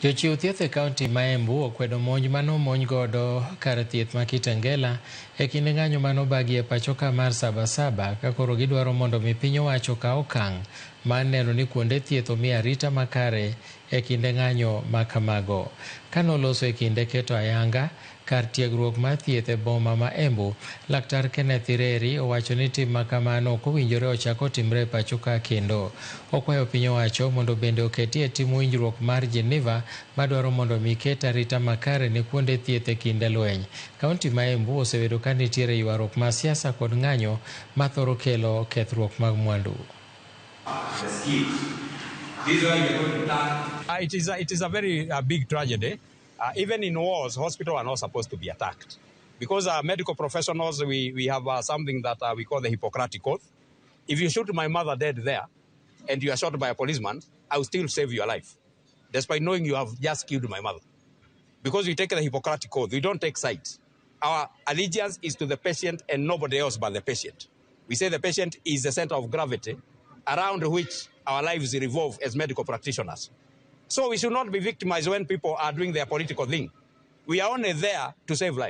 Jochiw thieth e kaunti ma Embu okwedo monj manomony godo kar thieth ma Kitengela e kinde ng'anyo manobagie pachoka mar Sabasaba ka koro gidwaro mondo mi piny owacho kaw okang' mar neno ni kuonde thieth omi arita makare e kinde ng'anyo ma kamago. Kanoloso e kinde keto ayanga kar tiegruok mar thieth e boma ma Embu, laktar Kenneth Ireri owacho ni tim makamano ok owinjore ochak otimre e pachoka kendo. Okwayo piny owacho mondo bende oketie tim winjruok mar Geneva madwaro mondo mi ket arita makare ne kuonde thieth e kinde lweny. Kaunti ma Embu osebedo ka nitiere ywaruok mar siasa kod ng'anyo mathoro kelo kethruok mag mwandu. It is a very big tragedy. Even in wars, hospitals are not supposed to be attacked. Because medical professionals, we have something that we call the Hippocratic Oath. If you shoot my mother dead there, and you are shot by a policeman, I will still save your life, despite knowing you have just killed my mother. Because we take the Hippocratic Oath, we don't take sides. Our allegiance is to the patient and nobody else but the patient. We say the patient is the center of gravity around which our lives revolve as medical practitioners. So we should not be victimized when people are doing their political thing. We are only there to save life.